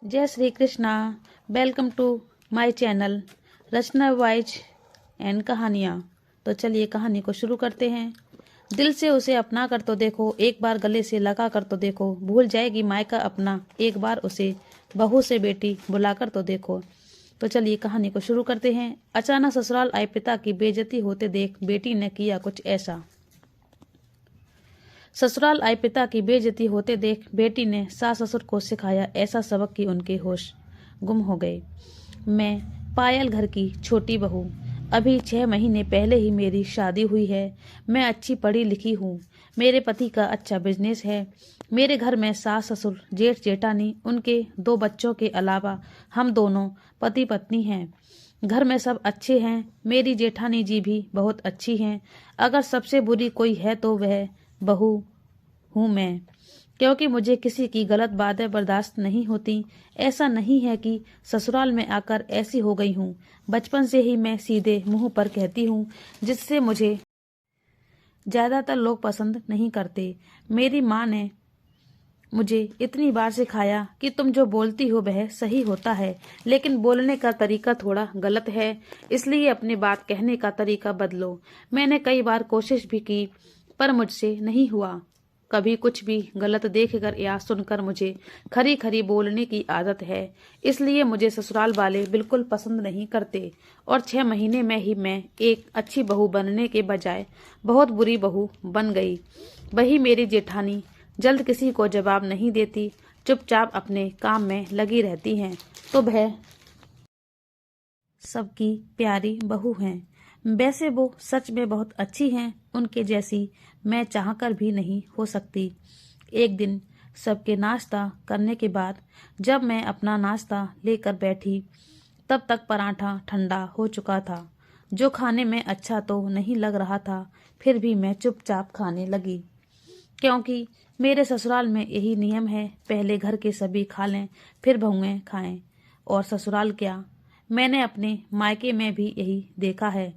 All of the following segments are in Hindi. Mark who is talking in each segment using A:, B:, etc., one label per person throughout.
A: जय Shri Krishna. Welcome to my channel Rachna wise and कहानियाँ। तो चलिए कहानी को शुरू करते हैं। दिल से उसे अपना कर तो देखो, एक बार गले से लगा कर तो देखो, भूल जाएगी मायका अपना, एक बार उसे बहू से बेटी बुला कर तो देखो। तो चलिए कहानी को शुरू करते हैं। अचानक ससुराल आए पिता की बेइज्जती होते देख बेटी ने किया कुछ ऐसा। ससुराल आए पिता की बेइज्जती होते देख बेटी ने सास ससुर को सिखाया ऐसा सबक कि उनके होश गुम हो गए। मैं पायल घर की छोटी बहू, अभी 6 महीने पहले ही मेरी शादी हुई है। मैं अच्छी पढ़ी लिखी हूँ, मेरे पति का अच्छा बिजनेस है। मेरे घर में सास ससुर जेठ जेठानी, उनके 2 बच्चों के अलावा हम दोनों पति पत्नी हैं। घर में सब अच्छे हैं, मेरी जेठानी जी भी बहुत अच्छी हैं। अगर सबसे बुरी कोई है तो वह बहू हूँ मैं, क्योंकि मुझे किसी की गलत बातें बर्दाश्त नहीं होती। ऐसा नहीं है कि ससुराल में आकर ऐसी हो गई हूँ, बचपन से ही मैं सीधे मुंह पर कहती हूँ, जिससे मुझे ज्यादातर लोग पसंद नहीं करते। मेरी माँ ने मुझे इतनी बार सिखाया कि तुम जो बोलती हो वह सही होता है, लेकिन बोलने का तरीका थोड़ा गलत है, इसलिए अपनी बात कहने का तरीका बदलो। मैंने कई बार कोशिश भी की पर मुझसे नहीं हुआ। कभी कुछ भी गलत देखकर या सुनकर मुझे खरी खरी बोलने की आदत है, इसलिए मुझे ससुराल वाले बिल्कुल पसंद नहीं करते। और 6 महीने में ही मैं एक अच्छी बहू बनने के बजाय बहुत बुरी बहू बन गई। वही मेरी जेठानी जल्द किसी को जवाब नहीं देती, चुपचाप अपने काम में लगी रहती हैं, तो वह सबकी प्यारी बहू हैं। वैसे वो सच में बहुत अच्छी हैं, उनके जैसी मैं चाहकर भी नहीं हो सकती। एक दिन सबके नाश्ता करने के बाद जब मैं अपना नाश्ता लेकर बैठी, तब तक पराठा ठंडा हो चुका था, जो खाने में अच्छा तो नहीं लग रहा था, फिर भी मैं चुपचाप खाने लगी, क्योंकि मेरे ससुराल में यही नियम है, पहले घर के सभी खा लें फिर बहुएं खाएं। और ससुराल क्या, मैंने अपने मायके में भी यही देखा है।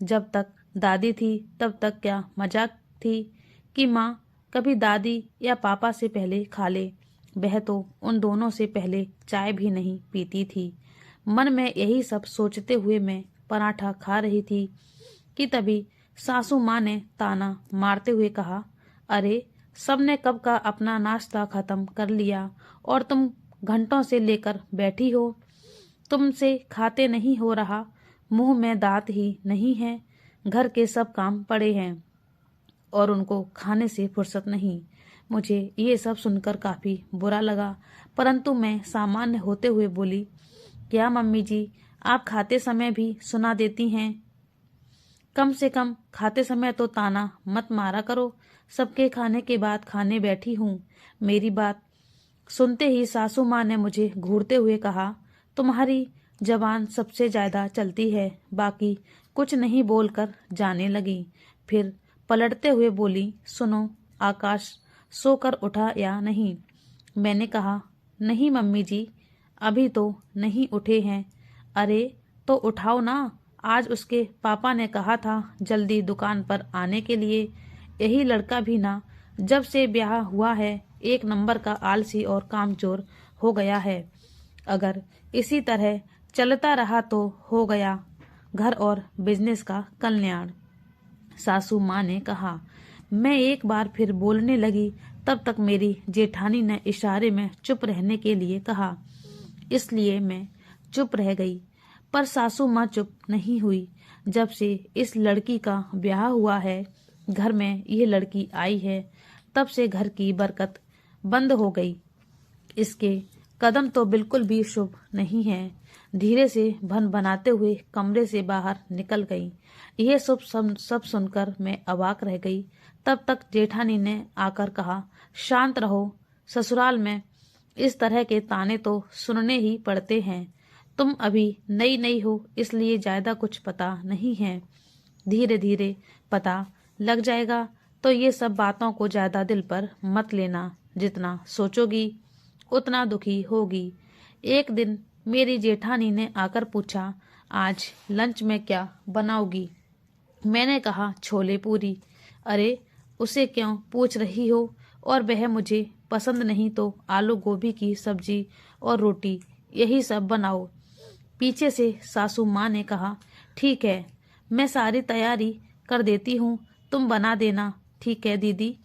A: जब तक दादी थी तब तक क्या मजाक थी कि माँ कभी दादी या पापा से पहले खा ले, वह तो उन दोनों से पहले चाय भी नहीं पीती थी। मन में यही सब सोचते हुए मैं पराठा खा रही थी कि तभी सासू माँ ने ताना मारते हुए कहा, अरे सबने कब का अपना नाश्ता खत्म कर लिया और तुम घंटों से लेकर बैठी हो। तुमसे खाते नहीं हो रहा, मुंह में दांत ही नहीं है, घर के सब काम पड़े हैं और उनको खाने से फुर्सत नहीं। मुझे ये सब सुनकर काफी बुरा लगा, परंतु मैं सामान्य होते हुए बोली, क्या मम्मी जी, आप खाते समय भी सुना देती हैं? कम से कम खाते समय तो ताना मत मारा करो। सबके खाने के बाद खाने बैठी हूँ। मेरी बात सुनते ही सासू माँ ने मुझे घूरते हुए कहा, तुम्हारी जबान सबसे ज्यादा चलती है। बाकी कुछ नहीं बोलकर जाने लगी। फिर पलटते हुए बोली, सुनो आकाश सोकर उठा या नहीं? मैंने कहा, नहीं मम्मी जी, अभी तो नहीं उठे हैं। अरे तो उठाओ ना, आज उसके पापा ने कहा था जल्दी दुकान पर आने के लिए। यही लड़का भी ना जब से ब्याह हुआ है एक नंबर का आलसी और कामचोर हो गया है। अगर इसी तरह चलता रहा तो हो गया घर और बिजनेस का कल्याण। सासू माँ ने कहा। मैं एक बार फिर बोलने लगी, तब तक मेरी जेठानी ने इशारे में चुप रहने के लिए कहा, इसलिए मैं चुप रह गई। पर सासू माँ चुप नहीं हुई। जब से इस लड़की का ब्याह हुआ है, घर में ये लड़की आई है, तब से घर की बरकत बंद हो गई। इसके कदम तो बिल्कुल भी शुभ नहीं है। धीरे से भन बनाते हुए कमरे से बाहर निकल गई। यह सब सुनकर मैं अवाक रह गई। तब तक जेठानी ने आकर कहा, शांत रहो, ससुराल में इस तरह के ताने तो सुनने ही पड़ते हैं। तुम अभी नई नई हो, इसलिए ज्यादा कुछ पता नहीं है, धीरे धीरे पता लग जाएगा। तो ये सब बातों को ज्यादा दिल पर मत लेना, जितना सोचोगी उतना दुखी होगी। एक दिन मेरी जेठानी ने आकर पूछा, आज लंच में क्या बनाओगी? मैंने कहा, छोले पूरी। अरे उसे क्यों पूछ रही हो? और वह मुझे पसंद नहीं तो आलू गोभी की सब्जी और रोटी यही सब बनाओ। पीछे से सासू माँ ने कहा, ठीक है, मैं सारी तैयारी कर देती हूँ, तुम बना देना। ठीक है दीदी।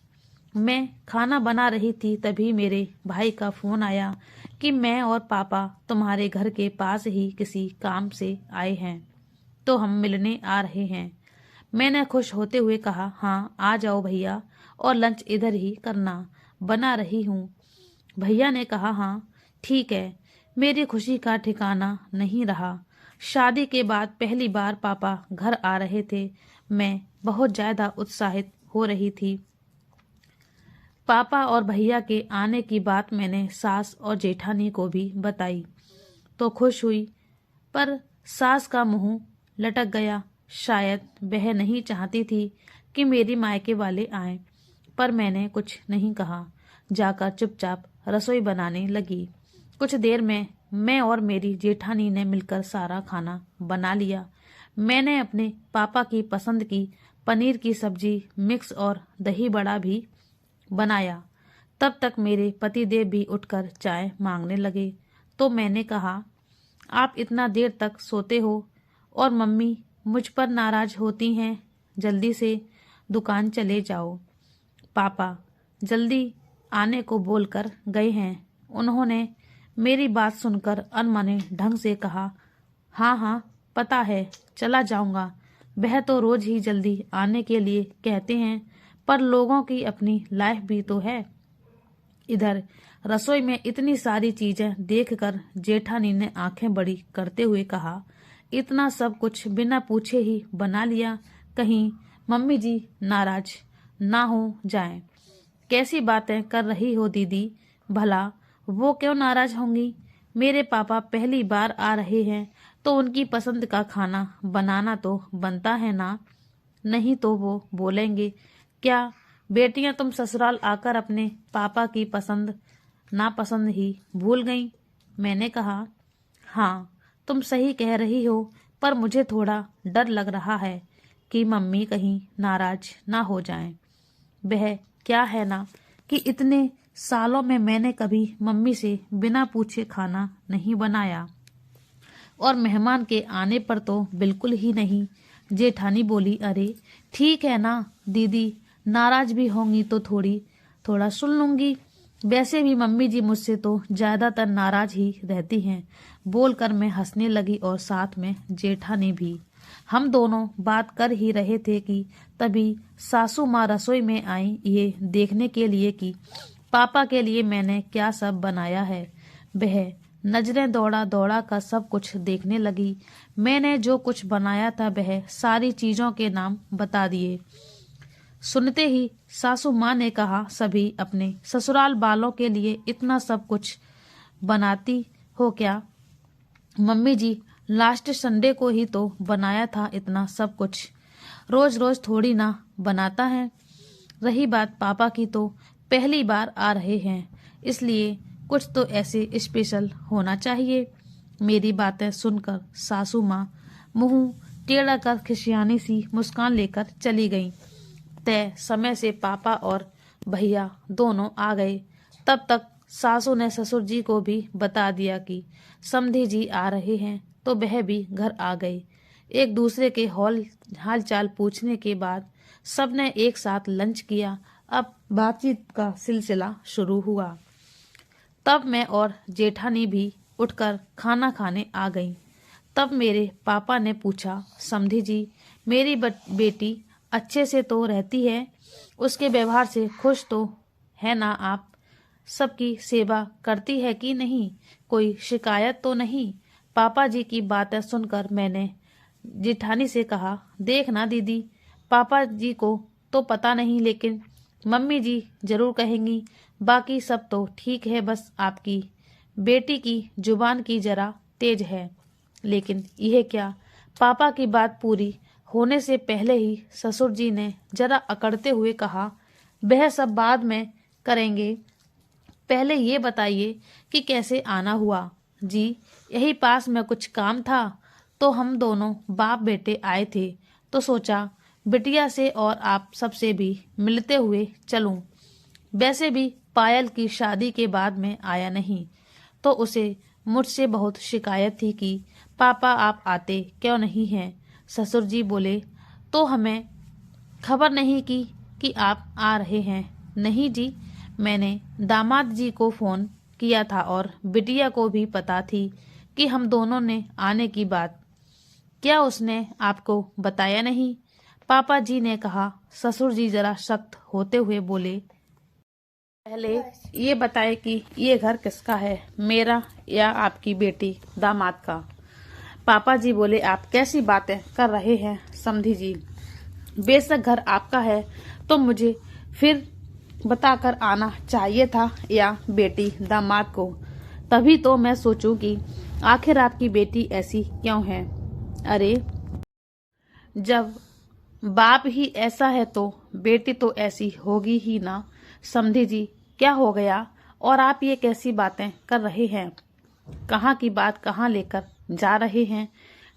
A: मैं खाना बना रही थी तभी मेरे भाई का फोन आया कि मैं और पापा तुम्हारे घर के पास ही किसी काम से आए हैं, तो हम मिलने आ रहे हैं। मैंने खुश होते हुए कहा, हाँ आ जाओ भैया, और लंच इधर ही करना, बना रही हूँ। भैया ने कहा, हाँ ठीक है। मेरी खुशी का ठिकाना नहीं रहा। शादी के बाद पहली बार पापा घर आ रहे थे। मैं बहुत ज्यादा उत्साहित हो रही थी। पापा और भैया के आने की बात मैंने सास और जेठानी को भी बताई तो खुश हुई, पर सास का मुंह लटक गया। शायद वह नहीं चाहती थी कि मेरी मायके वाले आएं, पर मैंने कुछ नहीं कहा। जाकर चुपचाप रसोई बनाने लगी। कुछ देर में मैं और मेरी जेठानी ने मिलकर सारा खाना बना लिया। मैंने अपने पापा की पसंद की पनीर की सब्जी, मिक्स और दही बड़ा भी बनाया। तब तक मेरे पतिदेव भी उठकर चाय मांगने लगे, तो मैंने कहा, आप इतना देर तक सोते हो और मम्मी मुझ पर नाराज होती हैं, जल्दी से दुकान चले जाओ। पापा जल्दी आने को बोलकर गए हैं। उन्होंने मेरी बात सुनकर अनमने ढंग से कहा, हाँ हाँ पता है, चला जाऊंगा। वह तो रोज ही जल्दी आने के लिए कहते हैं, पर लोगों की अपनी लाइफ भी तो है। इधर रसोई में इतनी सारी चीजें देखकर जेठानी ने आंखें बड़ी करते हुए कहा, इतना सब कुछ बिना पूछे ही बना लिया, कहीं मम्मी जी नाराज ना हो जाएं। कैसी बातें कर रही हो दीदी, भला वो क्यों नाराज होंगी? मेरे पापा पहली बार आ रहे हैं तो उनकी पसंद का खाना बनाना तो बनता है ना, नहीं तो वो बोलेंगे, क्या बेटियां तुम ससुराल आकर अपने पापा की पसंद नापसंद ही भूल गईं? मैंने कहा, हाँ तुम सही कह रही हो, पर मुझे थोड़ा डर लग रहा है कि मम्मी कहीं नाराज ना हो जाएं। वह क्या है ना कि इतने सालों में मैंने कभी मम्मी से बिना पूछे खाना नहीं बनाया, और मेहमान के आने पर तो बिल्कुल ही नहीं। जेठानी बोली, अरे ठीक है ना दीदी, नाराज भी होंगी तो थोड़ा सुन लूंगी। वैसे भी मम्मी जी मुझसे तो ज्यादातर नाराज ही रहती हैं। बोलकर मैं हंसने लगी और साथ में जेठानी भी। हम दोनों बात कर ही रहे थे कि तभी सासू माँ रसोई में आई, ये देखने के लिए कि पापा के लिए मैंने क्या सब बनाया है। वह नजरें दौड़ा दौड़ा कर सब कुछ देखने लगी। मैंने जो कुछ बनाया था वह सारी चीजों के नाम बता दिए। सुनते ही सासू माँ ने कहा, सभी अपने ससुराल वालों के लिए इतना सब कुछ बनाती हो क्या? मम्मी जी लास्ट संडे को ही तो बनाया था इतना सब कुछ, रोज रोज थोड़ी ना बनाता है। रही बात पापा की, तो पहली बार आ रहे हैं, इसलिए कुछ तो ऐसे स्पेशल होना चाहिए। मेरी बातें सुनकर सासू माँ मुंह टेढ़ा कर खिसियानी सी मुस्कान लेकर चली गईं। तय समय से पापा और भैया दोनों आ गए। तब तक सासू ने ससुर जी को भी बता दिया कि समधी जी आ रहे हैं, तो वह भी घर आ गए। एक दूसरे के हाल चाल पूछने के बाद सबने एक साथ लंच किया। अब बातचीत का सिलसिला शुरू हुआ। तब मैं और जेठानी भी उठकर खाना खाने आ गईं। तब मेरे पापा ने पूछा, समधी जी मेरी बेटी अच्छे से तो रहती है, उसके व्यवहार से खुश तो है ना आप? सबकी सेवा करती है कि नहीं? कोई शिकायत तो नहीं? पापा जी की बातें सुनकर मैंने जेठानी से कहा, देख ना दीदी, पापा जी को तो पता नहीं, लेकिन मम्मी जी जरूर कहेंगी। बाकी सब तो ठीक है, बस आपकी बेटी की जुबान की जरा तेज है। लेकिन यह क्या? पापा की बात पूरी होने से पहले ही ससुर जी ने जरा अकड़ते हुए कहा, वह सब बाद में करेंगे, पहले ये बताइए कि कैसे आना हुआ? जी यही पास में कुछ काम था, तो हम दोनों बाप बेटे आए थे, तो सोचा बिटिया से और आप सबसे भी मिलते हुए चलूं। वैसे भी पायल की शादी के बाद में आया नहीं, तो उसे मुझसे बहुत शिकायत थी कि पापा आप आते क्यों नहीं हैं। ससुर जी बोले, तो हमें खबर नहीं कि आप आ रहे हैं। नहीं जी, मैंने दामाद जी को फ़ोन किया था और बिटिया को भी पता थी कि हम दोनों ने आने की बात। क्या उसने आपको बताया नहीं? पापा जी ने कहा। ससुर जी जरा सख्त होते हुए बोले, पहले ये बताए कि ये घर किसका है, मेरा या आपकी बेटी दामाद का? पापा जी बोले, आप कैसी बातें कर रहे हैं समधी जी? बेशक घर आपका है तो मुझे फिर बताकर आना चाहिए था, या बेटी दामाद को। तभी तो मैं सोचूं कि आखिर आपकी बेटी ऐसी क्यों है। अरे जब बाप ही ऐसा है तो बेटी तो ऐसी होगी ही ना। समधी जी, क्या हो गया और आप ये कैसी बातें कर रहे हैं? कहाँ की बात कहाँ लेकर जा रहे हैं?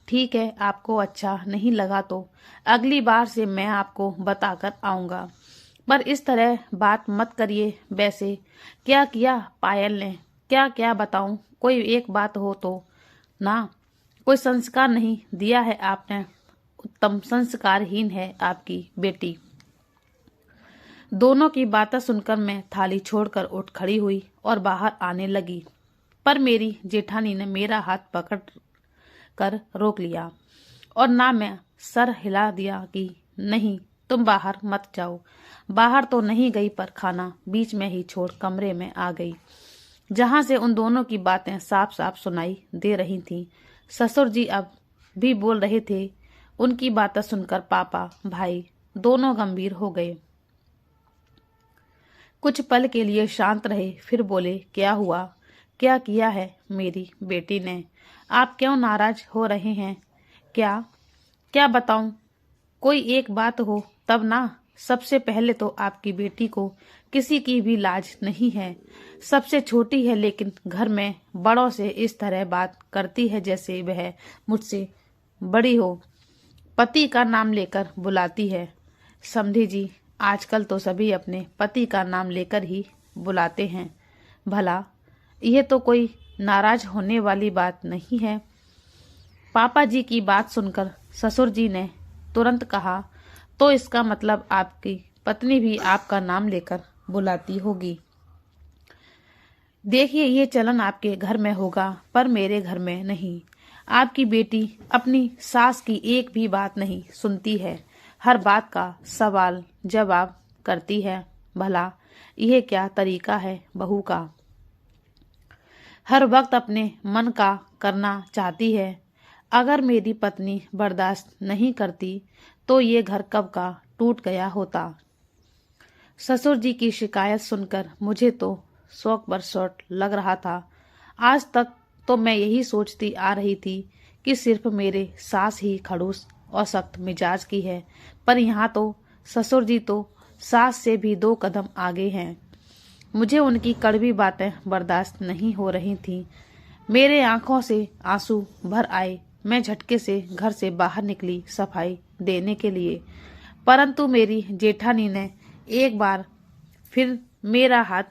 A: ठीक है, आपको अच्छा नहीं लगा तो अगली बार से मैं आपको बताकर आऊंगा, पर इस तरह बात मत करिए। वैसे क्या किया पायल ने? क्या क्या बताऊं, कोई एक बात हो तो ना। कोई संस्कार नहीं दिया है आपने, उत्तम संस्कारहीन है आपकी बेटी। दोनों की बातें सुनकर मैं थाली छोड़कर उठ खड़ी हुई और बाहर आने लगी, पर मेरी जेठानी ने मेरा हाथ पकड़ कर रोक लिया और ना मैं सर हिला दिया कि नहीं, तुम बाहर मत जाओ। बाहर तो नहीं गई, पर खाना बीच में ही छोड़ कमरे में आ गई, जहां से उन दोनों की बातें साफ साफ सुनाई दे रही थीं। ससुर जी अब भी बोल रहे थे। उनकी बातें सुनकर पापा भाई दोनों गंभीर हो गए। कुछ पल के लिए शांत रहे, फिर बोले, क्या हुआ? क्या किया है मेरी बेटी ने? आप क्यों नाराज हो रहे हैं? क्या क्या बताऊं? कोई एक बात हो तब ना। सबसे पहले तो आपकी बेटी को किसी की भी लाज नहीं है। सबसे छोटी है, लेकिन घर में बड़ों से इस तरह बात करती है जैसे वह मुझसे बड़ी हो। पति का नाम लेकर बुलाती है। समधी जी, आजकल तो सभी अपने पति का नाम लेकर ही बुलाते हैं। भला यह तो कोई नाराज होने वाली बात नहीं है। पापा जी की बात सुनकर ससुर जी ने तुरंत कहा, तो इसका मतलब आपकी पत्नी भी आपका नाम लेकर बुलाती होगी। देखिए, ये चलन आपके घर में होगा, पर मेरे घर में नहीं। आपकी बेटी अपनी सास की एक भी बात नहीं सुनती है, हर बात का सवाल जवाब करती है। भला यह क्या तरीका है बहू का? हर वक्त अपने मन का करना चाहती है। अगर मेरी पत्नी बर्दाश्त नहीं करती तो ये घर कब का टूट गया होता। ससुर जी की शिकायत सुनकर मुझे तो शौक बरसौट लग रहा था। आज तक तो मैं यही सोचती आ रही थी कि सिर्फ मेरे सास ही खड़ूस और सख्त मिजाज की है, पर यहाँ तो ससुर जी तो सास से भी 2 कदम आगे हैं। मुझे उनकी कड़वी बातें बर्दाश्त नहीं हो रही थीं। मेरे आंखों से आंसू भर आए। मैं झटके से घर से बाहर निकली सफाई देने के लिए, परंतु मेरी जेठानी ने एक बार फिर मेरा हाथ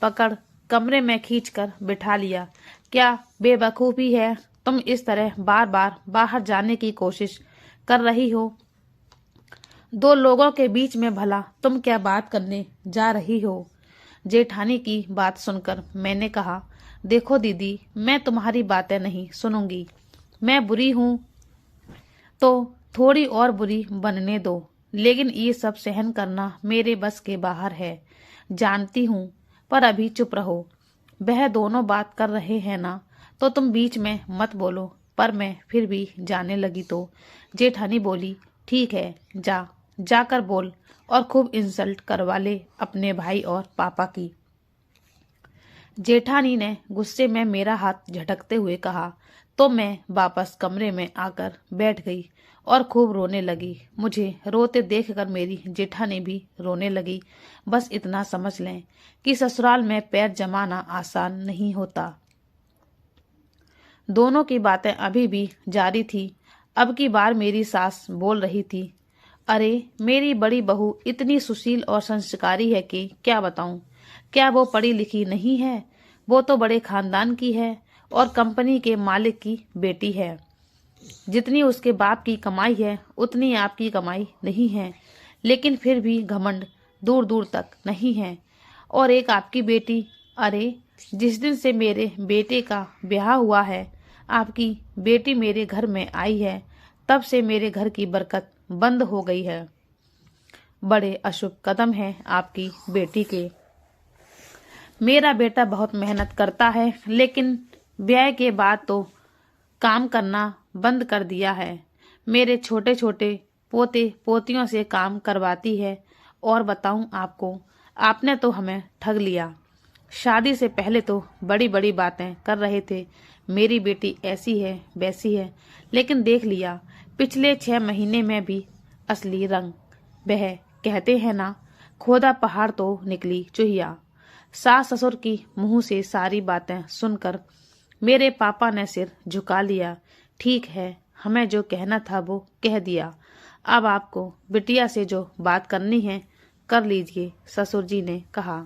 A: पकड़ कमरे में खींचकर बिठा लिया। क्या बेवकूफी है, तुम इस तरह बार बार बाहर जाने की कोशिश कर रही हो? 2 लोगों के बीच में भला तुम क्या बात करने जा रही हो? जेठानी की बात सुनकर मैंने कहा, देखो दीदी, मैं तुम्हारी बातें नहीं सुनूंगी। मैं बुरी हूं तो थोड़ी और बुरी बनने दो, लेकिन ये सब सहन करना मेरे बस के बाहर है। जानती हूं, पर अभी चुप रहो। वह दोनों बात कर रहे हैं ना, तो तुम बीच में मत बोलो। पर मैं फिर भी जाने लगी तो जेठानी बोली, ठीक है, जाकर बोल और खूब इंसल्ट करवा ले अपने भाई और पापा की। जेठानी ने गुस्से में मेरा हाथ झटकते हुए कहा, तो मैं वापस कमरे में आकर बैठ गई और खूब रोने लगी। मुझे रोते देखकर मेरी जेठानी भी रोने लगी। बस इतना समझ लें कि ससुराल में पैर जमाना आसान नहीं होता। दोनों की बातें अभी भी जारी थी। अब की बार मेरी सास बोल रही थी, अरे मेरी बड़ी बहू इतनी सुशील और संस्कारी है कि क्या बताऊं। क्या वो पढ़ी लिखी नहीं है? वो तो बड़े खानदान की है और कंपनी के मालिक की बेटी है। जितनी उसके बाप की कमाई है उतनी आपकी कमाई नहीं है, लेकिन फिर भी घमंड दूर दूर तक नहीं है। और एक आपकी बेटी, अरे जिस दिन से मेरे बेटे का ब्याह हुआ है, आपकी बेटी मेरे घर में आई है, तब से मेरे घर की बरकत बंद हो गई है। बड़े अशुभ कदम हैं आपकी बेटी के। मेरा बेटा बहुत मेहनत करता है, लेकिन ब्याह के बाद तो काम करना बंद कर दिया है। मेरे छोटे छोटे पोते पोतियों से काम करवाती है। और बताऊं आपको, आपने तो हमें ठग लिया। शादी से पहले तो बड़ी बड़ी बातें कर रहे थे, मेरी बेटी ऐसी है वैसी है, लेकिन देख लिया पिछले 6 महीने में भी असली रंग। वह कहते हैं ना, खोदा पहाड़ तो निकली चुहिया। सास ससुर की मुंह से सारी बातें सुनकर मेरे पापा ने सिर झुका लिया। ठीक है, हमें जो कहना था वो कह दिया। अब आपको बिटिया से जो बात करनी है कर लीजिए, ससुर जी ने कहा।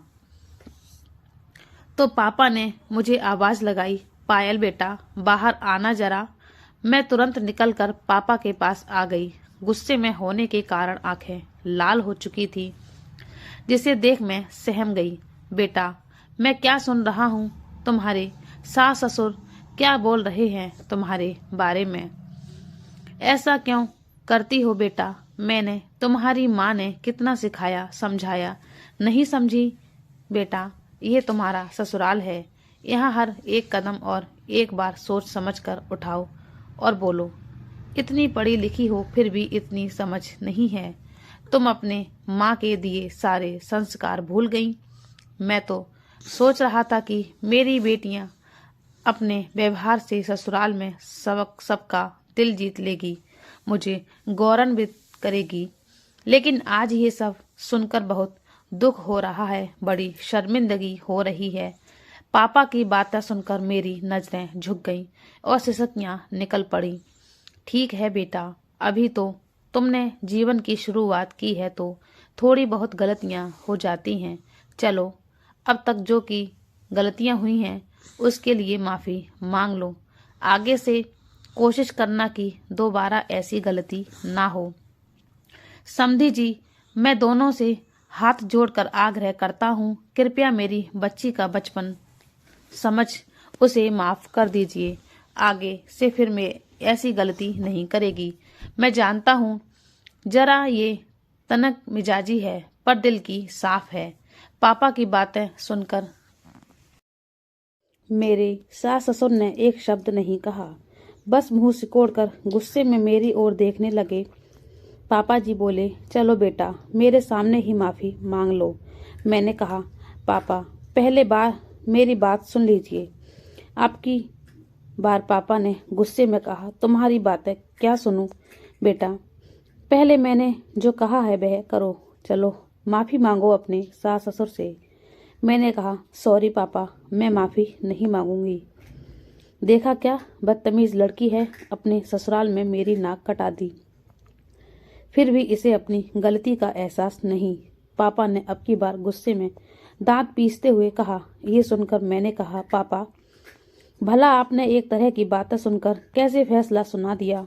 A: तो पापा ने मुझे आवाज लगाई, पायल बेटा बाहर आना जरा। मैं तुरंत निकलकर पापा के पास आ गई। गुस्से में होने के कारण आंखें लाल हो चुकी थी, जिसे देख मैं सहम गई। बेटा, मैं क्या सुन रहा हूँ? तुम्हारे सास ससुर क्या बोल रहे हैं तुम्हारे बारे में? ऐसा क्यों करती हो बेटा? मैंने तुम्हारी माँ ने कितना सिखाया समझाया, नहीं समझी? बेटा, ये तुम्हारा ससुराल है। यहाँ हर एक कदम और एक बार सोच समझ कर उठाओ और बोलो। इतनी पढ़ी लिखी हो फिर भी इतनी समझ नहीं है। तुम अपने माँ के दिए सारे संस्कार भूल गई। मैं तो सोच रहा था कि मेरी बेटियां अपने व्यवहार से ससुराल में सबका दिल जीत लेगी, मुझे गौरवान्वित करेगी। लेकिन आज ये सब सुनकर बहुत दुख हो रहा है, बड़ी शर्मिंदगी हो रही है। पापा की बातें सुनकर मेरी नजरें झुक गईं और सिसकियां निकल पड़ी। ठीक है बेटा, अभी तो तुमने जीवन की शुरुआत की है तो थोड़ी बहुत गलतियां हो जाती हैं। चलो, अब तक जो की गलतियां हुई हैं उसके लिए माफी मांग लो। आगे से कोशिश करना कि दोबारा ऐसी गलती ना हो। समधी जी, मैं दोनों से हाथ जोड़कर आग्रह करता हूँ, कृपया मेरी बच्ची का बचपन समझ उसे माफ कर दीजिए। आगे से फिर मैं ऐसी गलती नहीं करेगी। मैं जानता हूँ जरा ये तनक मिजाजी है, पर दिल की साफ है। पापा की बातें सुनकर मेरे सास ससुर ने एक शब्द नहीं कहा, बस मुंह सिकोड़कर गुस्से में मेरी ओर देखने लगे। पापा जी बोले, चलो बेटा, मेरे सामने ही माफी मांग लो। मैंने कहा, पापा पहले बार मेरी बात सुन लीजिए। आपकी बार पापा ने गुस्से में कहा, तुम्हारी बातें क्या सुनूं बेटा? पहले मैंने जो कहा है वह करो। चलो माफी मांगो अपने सास ससुर से। मैंने कहा, सॉरी पापा, मैं माफी नहीं मांगूंगी। देखा क्या बदतमीज लड़की है, अपने ससुराल में मेरी नाक कटा दी। फिर भी इसे अपनी गलती का एहसास नहीं। पापा ने अब की बार गुस्से में दांत पीसते हुए कहा। यह सुनकर मैंने कहा, पापा भला आपने एक तरह की बातें सुनकर कैसे फैसला सुना दिया?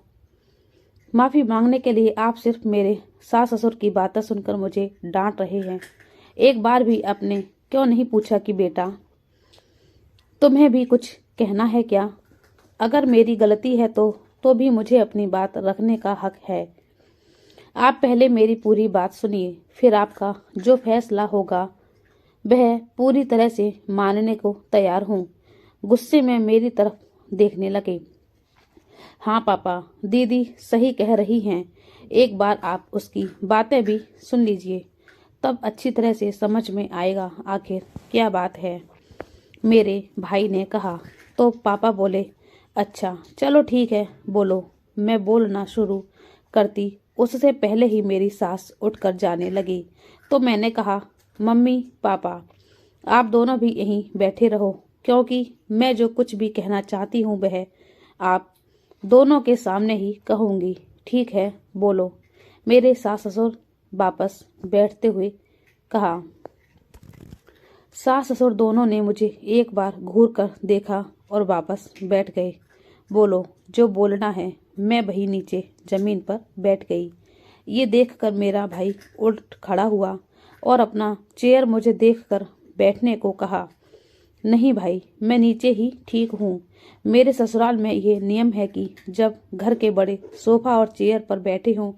A: माफी मांगने के लिए आप सिर्फ मेरे सास ससुर की बातें सुनकर मुझे डांट रहे हैं। एक बार भी आपने क्यों नहीं पूछा कि बेटा तुम्हें भी कुछ कहना है क्या? अगर मेरी गलती है तो भी मुझे अपनी बात रखने का हक है। आप पहले मेरी पूरी बात सुनिए, फिर आपका जो फैसला होगा वह पूरी तरह से मानने को तैयार हूँ। गुस्से में मेरी तरफ देखने लगे। हाँ पापा, दीदी सही कह रही हैं। एक बार आप उसकी बातें भी सुन लीजिए, तब अच्छी तरह से समझ में आएगा आखिर क्या बात है, मेरे भाई ने कहा। तो पापा बोले, अच्छा चलो ठीक है, बोलो। मैं बोलना शुरू करती उससे पहले ही मेरी सास उठकर जाने लगी। तो मैंने कहा, मम्मी पापा आप दोनों भी यहीं बैठे रहो, क्योंकि मैं जो कुछ भी कहना चाहती हूँ वह आप दोनों के सामने ही कहूँगी। ठीक है, बोलो। मेरे सास ससुर वापस बैठते हुए कहा। सास ससुर दोनों ने मुझे एक बार घूर कर देखा और वापस बैठ गए। बोलो जो बोलना है। मैं वही नीचे जमीन पर बैठ गई। ये देखकर मेरा भाई उठ खड़ा हुआ और अपना चेयर मुझे देखकर बैठने को कहा। नहीं भाई, मैं नीचे ही ठीक हूँ। मेरे ससुराल में ये नियम है कि जब घर के बड़े सोफा और चेयर पर बैठे हों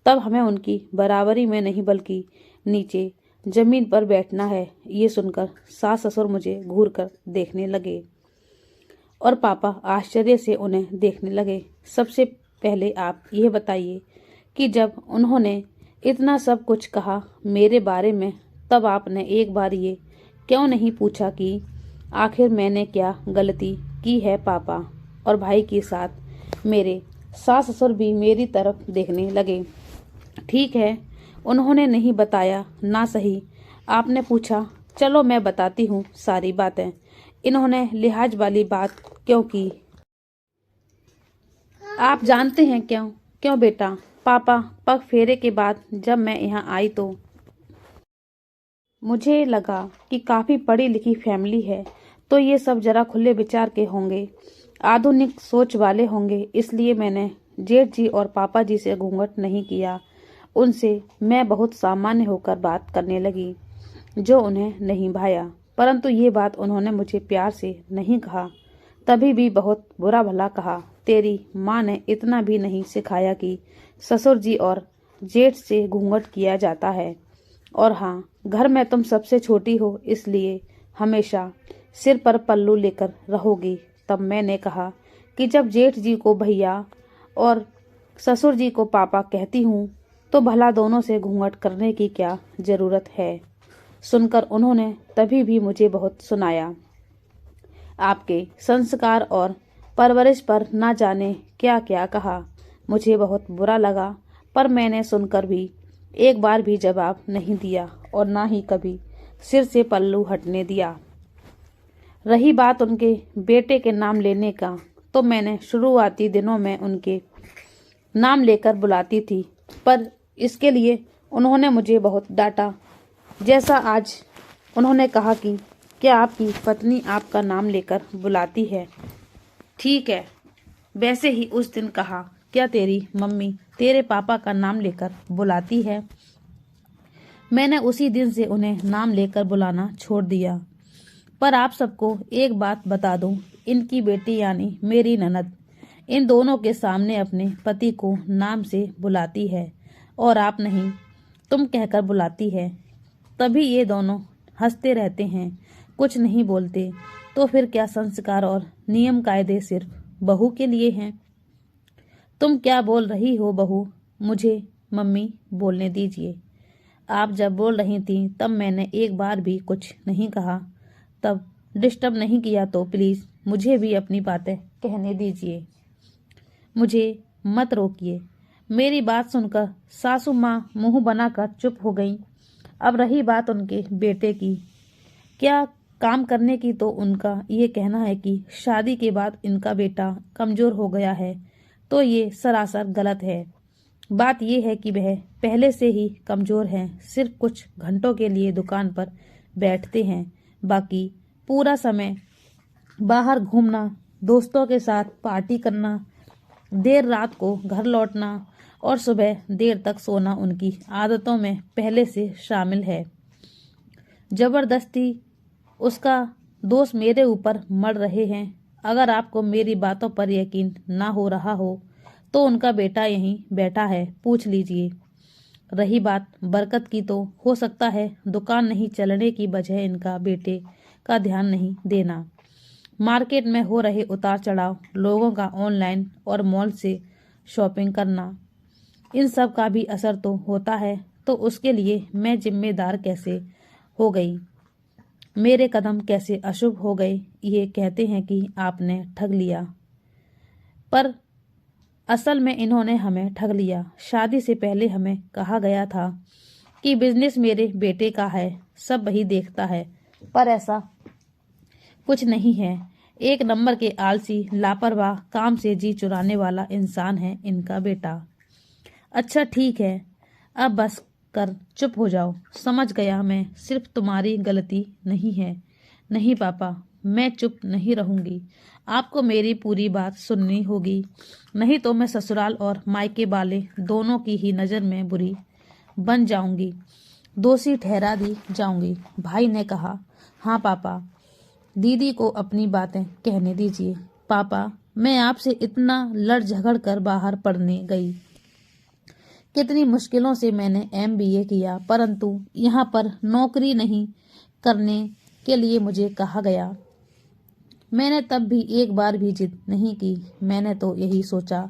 A: तब हमें उनकी बराबरी में नहीं बल्कि नीचे जमीन पर बैठना है। ये सुनकर सास ससुर मुझे घूर कर देखने लगे और पापा आश्चर्य से उन्हें देखने लगे। सबसे पहले आप ये बताइए कि जब उन्होंने इतना सब कुछ कहा मेरे बारे में, तब आपने एक बार ये क्यों नहीं पूछा कि आखिर मैंने क्या गलती की है पापा और भाई के साथ। मेरे सास ससुर भी मेरी तरफ देखने लगे। ठीक है, उन्होंने नहीं बताया ना सही, आपने पूछा। चलो मैं बताती हूँ सारी बातें। इन्होंने लिहाज वाली बात क्यों की? आप जानते हैं क्यों? क्यों बेटा? पापा पग फेरे के बाद जब मैं यहाँ आई तो मुझे लगा कि काफ़ी पढ़ी लिखी फैमिली है, तो ये सब जरा खुले विचार के होंगे, आधुनिक सोच वाले होंगे, इसलिए मैंने जेठ जी और पापा जी से घूंघट नहीं किया। उनसे मैं बहुत सामान्य होकर बात करने लगी, जो उन्हें नहीं भाया। परंतु ये बात उन्होंने मुझे प्यार से नहीं कहा, तभी भी बहुत बुरा भला कहा। तेरी माँ ने इतना भी नहीं सिखाया कि ससुर जी और जेठ से घूंघट किया जाता है। और हाँ, घर में तुम सबसे छोटी हो, इसलिए हमेशा सिर पर पल्लू लेकर रहोगी। तब मैंने कहा कि जब जेठ जी को भैया और ससुर जी को पापा कहती हूँ तो भला दोनों से घूंघट करने की क्या जरूरत है। सुनकर उन्होंने तभी भी मुझे बहुत सुनाया। आपके संस्कार और परवरिश पर ना जाने क्या क्या कहा। मुझे बहुत बुरा लगा, पर मैंने सुनकर भी एक बार भी जवाब नहीं दिया और ना ही कभी सिर से पल्लू हटने दिया। रही बात उनके बेटे के नाम लेने का, तो मैंने शुरुआती दिनों में उनके नाम लेकर बुलाती थी, पर इसके लिए उन्होंने मुझे बहुत डांटा। जैसा आज उन्होंने कहा कि क्या आपकी पत्नी आपका नाम लेकर बुलाती है? ठीक है। वैसे ही उस दिन कहा, क्या तेरी मम्मी तेरे पापा का नाम लेकर बुलाती है? मैंने उसी दिन से उन्हें नाम लेकर बुलाना छोड़ दिया। पर आप सबको एक बात बता दूं, इनकी बेटी यानी मेरी ननद इन दोनों के सामने अपने पति को नाम से बुलाती है और आप नहीं, तुम कहकर बुलाती है। तभी ये दोनों हंसते रहते हैं, कुछ नहीं बोलते। तो फिर क्या संस्कार और नियम कायदे सिर्फ बहू के लिए हैं? तुम क्या बोल रही हो बहू? मुझे मम्मी बोलने दीजिए। आप जब बोल रही थी तब मैंने एक बार भी कुछ नहीं कहा, तब डिस्टर्ब नहीं किया, तो प्लीज़ मुझे भी अपनी बातें कहने दीजिए। मुझे मत रोकिए। मेरी बात सुनकर सासू माँ मुंह बनाकर चुप हो गईं। अब रही बात उनके बेटे की, क्या काम करने की, तो उनका ये कहना है कि शादी के बाद इनका बेटा कमज़ोर हो गया है, तो ये सरासर गलत है। बात यह है कि वह पहले से ही कमज़ोर हैं, सिर्फ कुछ घंटों के लिए दुकान पर बैठते हैं, बाकी पूरा समय बाहर घूमना, दोस्तों के साथ पार्टी करना, देर रात को घर लौटना और सुबह देर तक सोना उनकी आदतों में पहले से शामिल है। जबरदस्ती उसका दोष मेरे ऊपर मढ़ रहे हैं। अगर आपको मेरी बातों पर यकीन ना हो रहा हो तो उनका बेटा यहीं बैठा है, पूछ लीजिए। रही बात बरकत की, तो हो सकता है दुकान नहीं चलने की वजह इनका बेटे का ध्यान नहीं देना, मार्केट में हो रहे उतार चढ़ाव, लोगों का ऑनलाइन और मॉल से शॉपिंग करना, इन सब का भी असर तो होता है। तो उसके लिए मैं जिम्मेदार कैसे हो गई, मेरे कदम कैसे अशुभ हो गए। ये कहते हैं कि आपने ठग लिया, पर असल में इन्होंने हमें ठग लिया। शादी से पहले हमें कहा गया था कि बिजनेस मेरे बेटे का है, सब वही देखता है, पर ऐसा कुछ नहीं है। एक नंबर के आलसी, लापरवाह, काम से जी चुराने वाला इंसान है इनका बेटा। अच्छा ठीक है, अब बस कर चुप हो जाओ। समझ गया मैं, सिर्फ तुम्हारी गलती नहीं है। नहीं पापा, मैं चुप नहीं रहूंगी। आपको मेरी पूरी बात सुननी होगी, नहीं तो मैं ससुराल और मायके वाले दोनों की ही नज़र में बुरी बन जाऊंगी, दोषी ठहरा दी जाऊंगी। भाई ने कहा, हाँ पापा, दीदी को अपनी बातें कहने दीजिए। पापा, मैं आपसे इतना लड़ झगड़ कर बाहर पढ़ने गई, कितनी मुश्किलों से मैंने MBA किया, परंतु यहाँ पर नौकरी नहीं करने के लिए मुझे कहा गया। मैंने तब भी एक बार भी जिद नहीं की। मैंने तो यही सोचा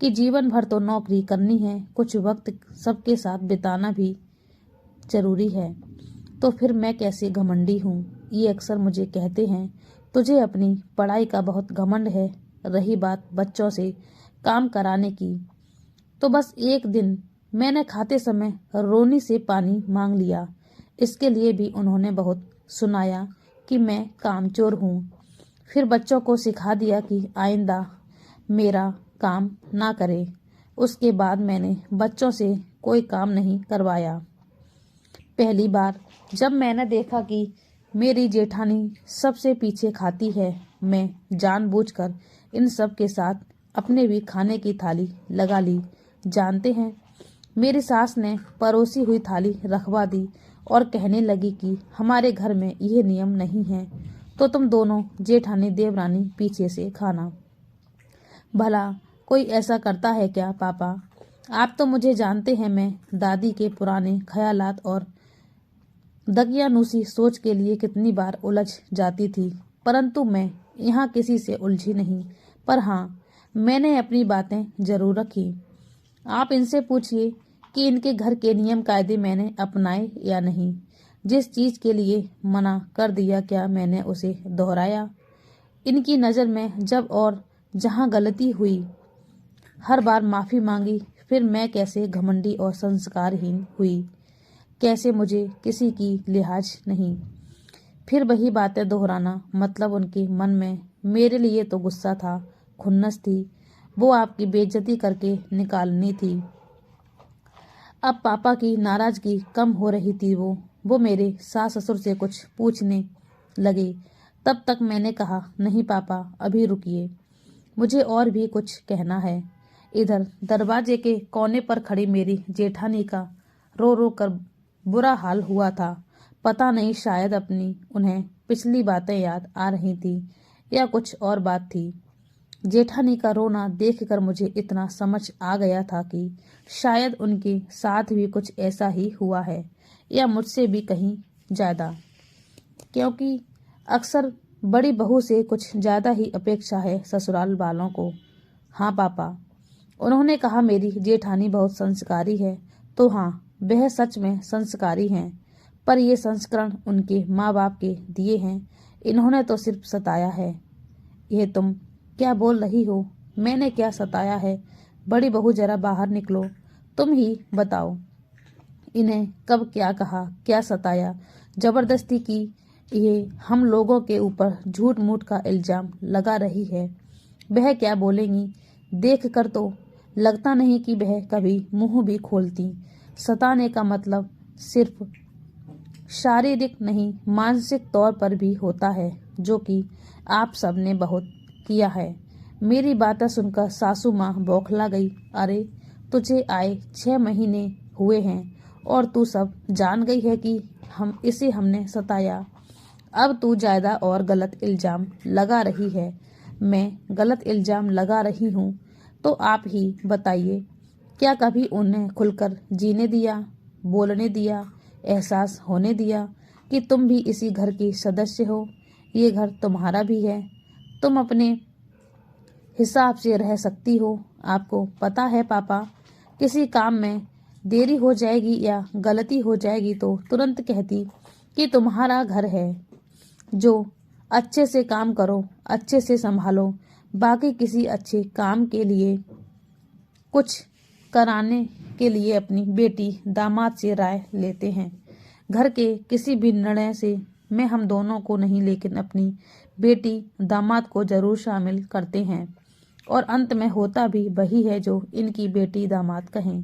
A: कि जीवन भर तो नौकरी करनी है, कुछ वक्त सबके साथ बिताना भी जरूरी है। तो फिर मैं कैसे घमंडी हूँ। ये अक्सर मुझे कहते हैं, तुझे अपनी पढ़ाई का बहुत घमंड है। रही बात बच्चों से काम कराने की, तो बस एक दिन मैंने खाते समय रोनी से पानी मांग लिया। इसके लिए भी उन्होंने बहुत सुनाया कि मैं कामचोर हूँ। फिर बच्चों को सिखा दिया कि आइंदा मेरा काम ना करे। उसके बाद मैंने बच्चों से कोई काम नहीं करवाया। पहली बार जब मैंने देखा कि मेरी जेठानी सबसे पीछे खाती है, मैं जानबूझकर इन सब के साथ अपने भी खाने की थाली लगा ली। जानते हैं, मेरी सास ने परोसी हुई थाली रखवा दी और कहने लगी कि हमारे घर में यह नियम नहीं है, तो तुम दोनों जेठानी देवरानी पीछे से खाना। भला कोई ऐसा करता है क्या पापा? आप तो मुझे जानते हैं, मैं दादी के पुराने ख्यालात और दकियानूसी सोच के लिए कितनी बार उलझ जाती थी, परंतु मैं यहाँ किसी से उलझी नहीं। पर हाँ, मैंने अपनी बातें जरूर रखी। आप इनसे पूछिए कि इनके घर के नियम कायदे मैंने अपनाए या नहीं। जिस चीज़ के लिए मना कर दिया, क्या मैंने उसे दोहराया? इनकी नज़र में जब और जहाँ गलती हुई, हर बार माफ़ी मांगी। फिर मैं कैसे घमंडी और संस्कारहीन हुई, कैसे मुझे किसी की लिहाज नहीं। फिर वही बातें दोहराना, मतलब उनके मन में मेरे लिए तो गुस्सा था, खुन्नस थी, वो आपकी बेइज्जती करके निकालनी थी। अब पापा की नाराजगी कम हो रही थी। वो मेरे सास ससुर से कुछ पूछने लगे। तब तक मैंने कहा, नहीं पापा, अभी रुकिए, मुझे और भी कुछ कहना है। इधर दरवाजे के कोने पर खड़ी मेरी जेठानी का रो रो कर बुरा हाल हुआ था। पता नहीं, शायद अपनी उन्हें पिछली बातें याद आ रही थी या कुछ और बात थी। जेठानी का रोना देखकर मुझे इतना समझ आ गया था कि शायद उनके साथ भी कुछ ऐसा ही हुआ है, या मुझसे भी कहीं ज़्यादा, क्योंकि अक्सर बड़ी बहू से कुछ ज़्यादा ही अपेक्षा है ससुराल वालों को। हाँ पापा, उन्होंने कहा मेरी जेठानी बहुत संस्कारी है। तो हाँ, वह सच में संस्कारी हैं, पर ये संस्करण उनके माँ बाप के दिए हैं। इन्होंने तो सिर्फ सताया है। यह तुम क्या बोल रही हो? मैंने क्या सताया है? बड़ी बहू, जरा बाहर निकलो, तुम ही बताओ, इन्हें कब क्या कहा, क्या सताया, जबरदस्ती की? ये हम लोगों के ऊपर झूठ मूठ का इल्जाम लगा रही है। वह क्या बोलेंगी? देख कर तो लगता नहीं कि वह कभी मुंह भी खोलती। सताने का मतलब सिर्फ शारीरिक नहीं, मानसिक तौर पर भी होता है, जो कि आप सबने बहुत किया है। मेरी बातें सुनकर सासू माँ बौखला गई। अरे, तुझे आए 6 महीने हुए हैं और तू सब जान गई है कि हमने सताया। अब तू ज़्यादा और गलत इल्ज़ाम लगा रही है। मैं गलत इल्ज़ाम लगा रही हूँ तो आप ही बताइए, क्या कभी उन्हें खुलकर जीने दिया, बोलने दिया, एहसास होने दिया कि तुम भी इसी घर की सदस्य हो? ये घर तुम्हारा भी है, तुम अपने हिसाब से रह सकती हो। आपको पता है पापा, किसी काम में देरी हो जाएगी या गलती हो जाएगी तो तुरंत कहती कि तुम्हारा घर है, जो अच्छे से काम करो, अच्छे से संभालो। बाकी किसी अच्छे काम के लिए, कुछ कराने के लिए अपनी बेटी दामाद से राय लेते हैं। घर के किसी भी निर्णय से मैं हम दोनों को नहीं, लेकिन अपनी बेटी दामाद को जरूर शामिल करते हैं, और अंत में होता भी वही है जो इनकी बेटी दामाद कहें।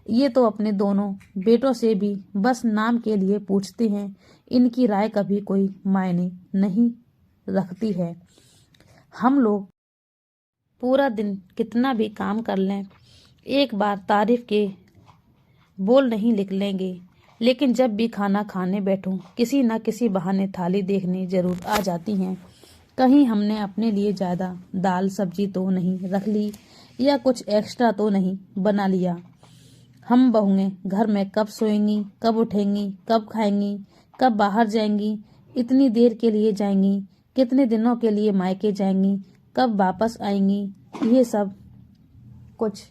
A: ये तो अपने दोनों बेटों से भी बस नाम के लिए पूछते हैं, इनकी राय कभी कोई मायने नहीं रखती है। हम लोग पूरा दिन कितना भी काम कर लें, एक बार तारीफ के बोल नहीं लिख लेंगे, लेकिन जब भी खाना खाने बैठूं किसी न किसी बहाने थाली देखने जरूर आ जाती हैं। कहीं हमने अपने लिए ज़्यादा दाल सब्जी तो नहीं रख ली या कुछ एक्स्ट्रा तो नहीं बना लिया। हम बहुएं घर में कब सोएंगी, कब उठेंगी, कब खाएंगी, कब बाहर जाएंगी, इतनी देर के लिए जाएंगी, कितने दिनों के लिए मायके जाएंगी, कब वापस आएंगी, ये सब कुछ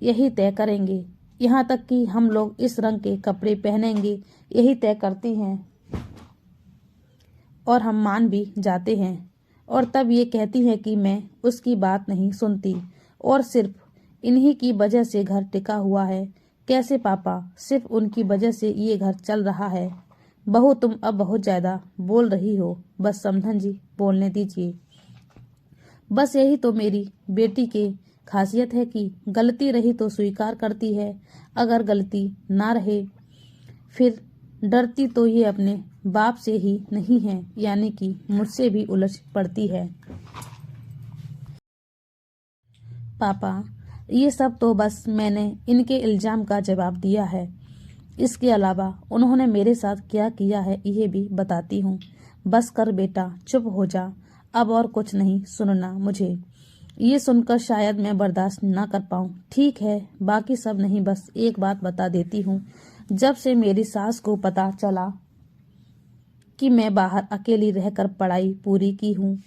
A: यही तय करेंगे। यहाँ तक कि हम लोग इस रंग के कपड़े पहनेंगे यही तय करती हैं और हम मान भी जाते हैं। और तब ये कहती हैं कि मैं उसकी बात नहीं सुनती और सिर्फ इन्हीं की वजह से घर टिका हुआ है। कैसे पापा, सिर्फ उनकी वजह से ये घर चल रहा है। बहू तुम अब बहुत ज़्यादा बोल रही हो, बस समधन जी बोलने दीजिए। बस यही तो मेरी बेटी की खासियत है कि गलती रही तो स्वीकार करती है, अगर गलती ना रहे फिर डरती तो ये अपने बाप से ही नहीं है, यानी कि मुझसे भी उलझ पड़ती है। पापा, ये सब तो बस मैंने इनके इल्जाम का जवाब दिया है। इसके अलावा उन्होंने मेरे साथ क्या किया है ये भी बताती हूँ। बस कर बेटा, चुप हो जा, अब और कुछ नहीं सुनना मुझे। ये सुनकर शायद मैं बर्दाश्त ना कर पाऊँ। ठीक है, बाकी सब नहीं, बस एक बात बता देती हूँ। जब से मेरी सास को पता चला कि मैं बाहर अकेली रहकर पढ़ाई पूरी की हूँ,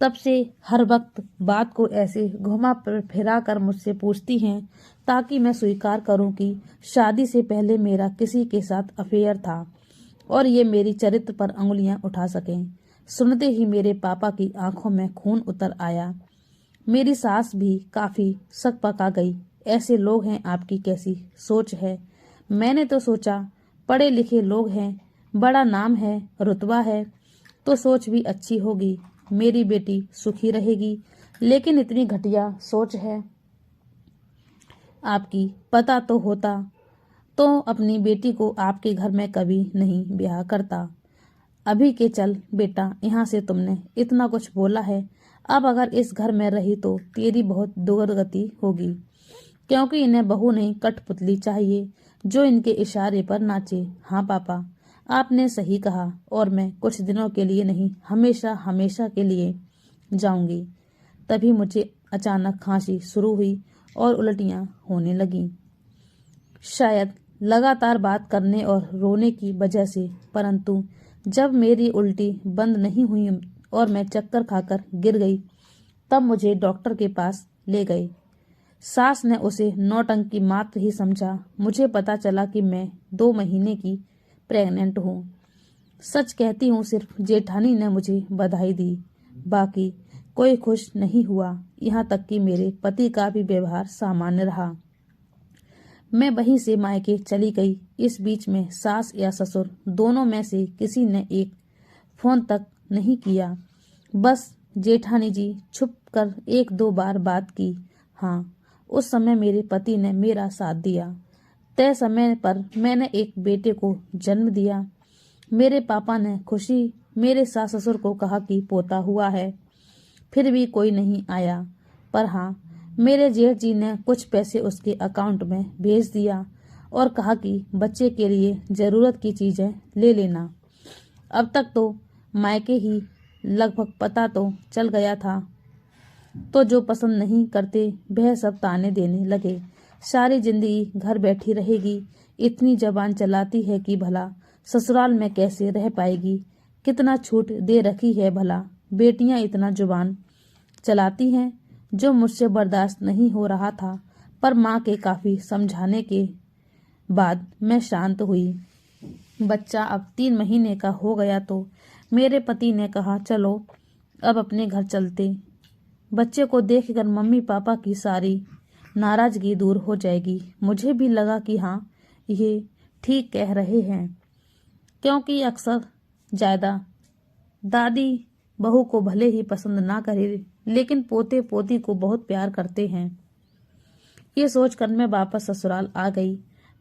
A: तब से हर वक्त बात को ऐसे घुमा फिरा कर मुझसे पूछती हैं ताकि मैं स्वीकार करूं कि शादी से पहले मेरा किसी के साथ अफेयर था और ये मेरी चरित्र पर अंगुलियां उठा सकें। सुनते ही मेरे पापा की आंखों में खून उतर आया। मेरी सास भी काफ़ी सकपका गई। ऐसे लोग हैं, आपकी कैसी सोच है। मैंने तो सोचा पढ़े लिखे लोग हैं, बड़ा नाम है, रुतबा है, तो सोच भी अच्छी होगी, मेरी बेटी सुखी रहेगी। लेकिन इतनी घटिया सोच है आपकी। पता तो होता तो अपनी बेटी को आपके घर में कभी नहीं ब्याह करता। अभी के चल बेटा यहाँ से, तुमने इतना कुछ बोला है, अब अगर इस घर में रही तो तेरी बहुत दुर्गति होगी, क्योंकि इन्हें बहू नहीं कठपुतली चाहिए जो इनके इशारे पर नाचे। हाँ पापा, आपने सही कहा, और मैं कुछ दिनों के लिए नहीं, हमेशा हमेशा के लिए जाऊंगी। तभी मुझे अचानक खांसी शुरू हुई और उल्टियां होने लगीं, शायद लगातार बात करने और रोने की वजह से। परंतु जब मेरी उल्टी बंद नहीं हुई और मैं चक्कर खाकर गिर गई, तब मुझे डॉक्टर के पास ले गए। सास ने उसे नौटंकी मात्र ही समझा। मुझे पता चला कि मैं 2 महीने की प्रेग्नेंट हूँ। सच कहती हूँ, सिर्फ जेठानी ने मुझे बधाई दी, बाकी कोई खुश नहीं हुआ। यहाँ तक कि मेरे पति का भी व्यवहार सामान्य रहा। मैं वहीं से मायके चली गई। इस बीच में सास या ससुर दोनों में से किसी ने एक फोन तक नहीं किया। बस जेठानी जी छुप कर 1-2 बार बात की। हाँ, उस समय मेरे पति ने मेरा साथ दिया। तय समय पर मैंने एक बेटे को जन्म दिया। मेरे पापा ने खुशी मेरे सास ससुर को कहा कि पोता हुआ है, फिर भी कोई नहीं आया। पर हाँ, मेरे जेठ जी ने कुछ पैसे उसके अकाउंट में भेज दिया और कहा कि बच्चे के लिए ज़रूरत की चीज़ें ले लेना। अब तक तो मायके ही लगभग पता तो चल गया था, तो जो पसंद नहीं करते वह सब ताने देने लगे। सारी जिंदगी घर बैठी रहेगी, इतनी जबान चलाती है कि भला ससुराल में कैसे रह पाएगी। कितना छूट दे रखी है भला, बेटियां इतना जुबान चलाती हैं, जो मुझसे बर्दाश्त नहीं हो रहा था। पर माँ के काफ़ी समझाने के बाद मैं शांत हुई। बच्चा अब 3 महीने का हो गया तो मेरे पति ने कहा, चलो अब अपने घर चलते। बच्चे को देखकर मम्मी पापा की सारी नाराजगी दूर हो जाएगी। मुझे भी लगा कि हाँ, ये ठीक कह रहे हैं, क्योंकि अक्सर ज़्यादा दादी बहू को भले ही पसंद ना करे, लेकिन पोते पोती को बहुत प्यार करते हैं। ये सोचकर मैं वापस ससुराल आ गई,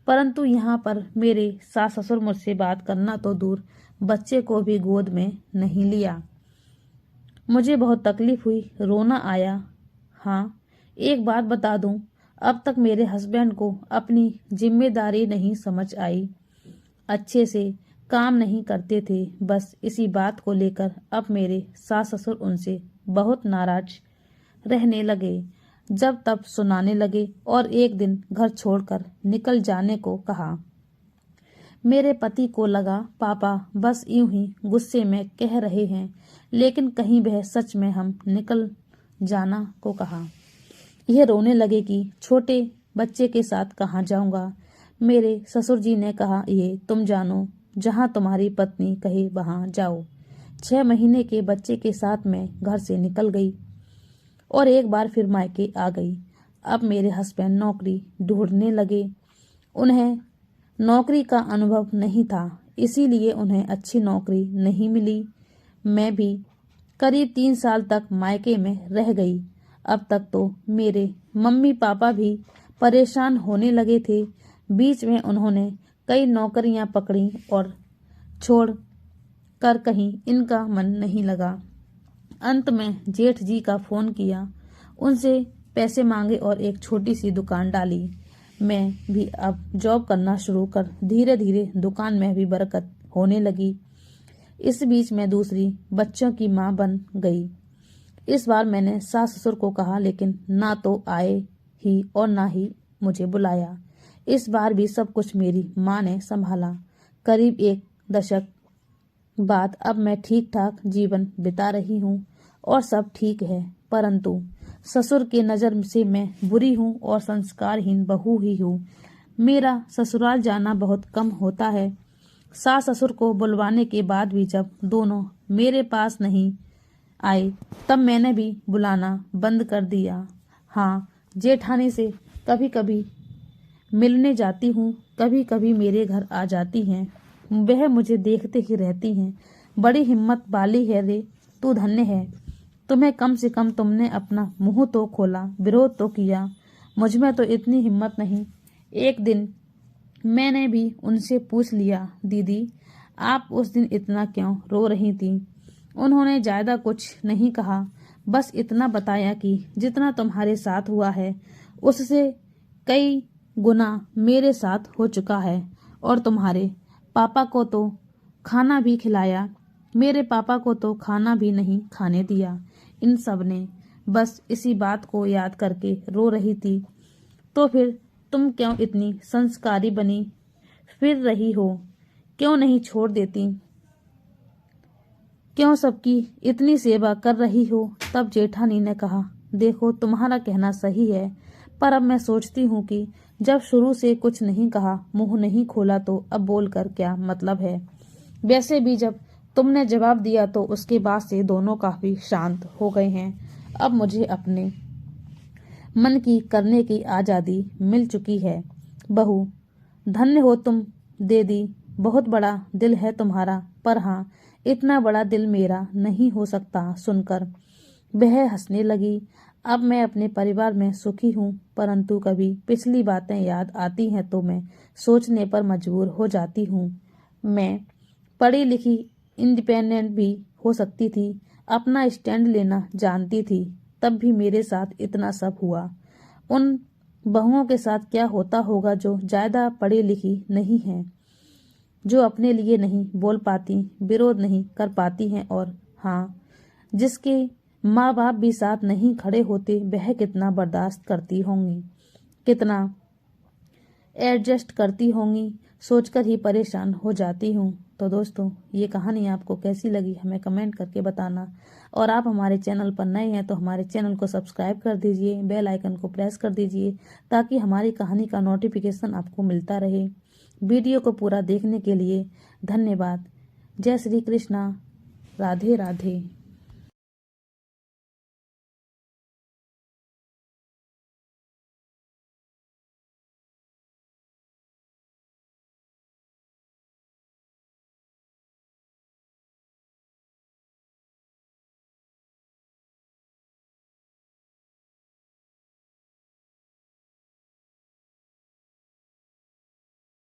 A: परंतु यहाँ पर मेरे सास ससुर मुझसे बात करना तो दूर, बच्चे को भी गोद में नहीं लिया। मुझे बहुत तकलीफ हुई, रोना आया। हाँ, एक बात बता दूं, अब तक मेरे हस्बैंड को अपनी जिम्मेदारी नहीं समझ आई, अच्छे से काम नहीं करते थे। बस इसी बात को लेकर अब मेरे सास ससुर उनसे बहुत नाराज रहने लगे। जब तब सुनाने लगे और एक दिन घर छोड़कर निकल जाने को कहा। मेरे पति को लगा पापा बस यूं ही गुस्से में कह रहे हैं, लेकिन कहीं वह सच में हम निकल जाना को कहा। यह रोने लगे कि छोटे बच्चे के साथ कहाँ जाऊंगा। मेरे ससुर जी ने कहा, ये तुम जानो, जहाँ तुम्हारी पत्नी कहे वहाँ जाओ। 6 महीने के बच्चे के साथ मैं घर से निकल गई और एक बार फिर मायके आ गई। अब मेरे हस्बैंड नौकरी ढूंढने लगे। उन्हें नौकरी का अनुभव नहीं था, इसीलिए उन्हें अच्छी नौकरी नहीं मिली। मैं भी करीब 3 साल तक मायके में रह गई। अब तक तो मेरे मम्मी पापा भी परेशान होने लगे थे। बीच में उन्होंने कई नौकरियां पकड़ी और छोड़ कर कहीं इनका मन नहीं लगा। अंत में जेठ जी का फोन किया, उनसे पैसे मांगे और एक छोटी सी दुकान डाली। मैं भी अब जॉब करना शुरू कर धीरे धीरे दुकान में भी बरकत होने लगी। इस बीच मैं दूसरी बच्चों की मां बन गई। इस बार मैंने सास ससुर को कहा, लेकिन ना तो आए ही और ना ही मुझे बुलाया। इस बार भी सब कुछ मेरी माँ ने संभाला। करीब 1 दशक बाद अब मैं ठीक ठाक जीवन बिता रही हूँ और सब ठीक है, परंतु ससुर के नज़र से मैं बुरी हूँ और संस्कारहीन बहू ही हूँ। मेरा ससुराल जाना बहुत कम होता है। सास ससुर को बुलवाने के बाद भी जब दोनों मेरे पास नहीं आए, तब मैंने भी बुलाना बंद कर दिया। हाँ, जेठानी से कभी कभी मिलने जाती हूँ, कभी कभी मेरे घर आ जाती हैं। वह मुझे देखते ही रहती हैं। बड़ी हिम्मत वाली है रे, तू धन्य है। तुम्हें कम से कम तुमने अपना मुंह तो खोला, विरोध तो किया। मुझ में तो इतनी हिम्मत नहीं। एक दिन मैंने भी उनसे पूछ लिया, दीदी आप उस दिन इतना क्यों रो रही थी? उन्होंने ज़्यादा कुछ नहीं कहा, बस इतना बताया कि जितना तुम्हारे साथ हुआ है उससे कई गुना मेरे साथ हो चुका है, और तुम्हारे पापा को तो खाना भी खिलाया, मेरे पापा को तो खाना भी नहीं खाने दिया। इन सब ने बस इसी बात को याद करके रो रही थी। तो फिर तुम क्यों इतनी संस्कारी बनी फिर रही हो? क्यों नहीं छोड़ देती? क्यों सबकी इतनी सेवा कर रही हो? तब जेठानी ने कहा, देखो तुम्हारा कहना सही है, पर अब मैं सोचती हूँ कि जब शुरू से कुछ नहीं कहा, मुंह नहीं खोला, तो अब बोलकर क्या मतलब है? वैसे भी जब तुमने जवाब दिया तो उसके बाद से दोनों काफी शांत हो गए हैं। अब मुझे अपने मन की करने की आजादी मिल चुकी है। बहू धन्य हो तुम दीदी, बहुत बड़ा दिल है तुम्हारा, पर हाँ इतना बड़ा दिल मेरा नहीं हो सकता। सुनकर वह हंसने लगी। अब मैं अपने परिवार में सुखी हूँ, परंतु कभी पिछली बातें याद आती हैं तो मैं सोचने पर मजबूर हो जाती हूँ। मैं पढ़ी लिखी इंडिपेंडेंट भी हो सकती थी, अपना स्टैंड लेना जानती थी, तब भी मेरे साथ इतना सब हुआ। उन बहुओं के साथ क्या होता होगा जो ज़्यादा पढ़ी लिखी नहीं हैं, जो अपने लिए नहीं बोल पाती, विरोध नहीं कर पाती हैं, और हाँ जिसके माँ बाप भी साथ नहीं खड़े होते, वह कितना बर्दाश्त करती होंगी, कितना एडजस्ट करती होंगी, सोचकर ही परेशान हो जाती हूँ। तो दोस्तों, ये कहानी आपको कैसी लगी हमें कमेंट करके बताना, और आप हमारे चैनल पर नए हैं तो हमारे चैनल को सब्सक्राइब कर दीजिए, बेल आइकन को प्रेस कर दीजिए, ताकि हमारी कहानी का नोटिफिकेशन आपको मिलता रहे। वीडियो को पूरा देखने के लिए धन्यवाद। जय श्री कृष्णा। राधे राधे।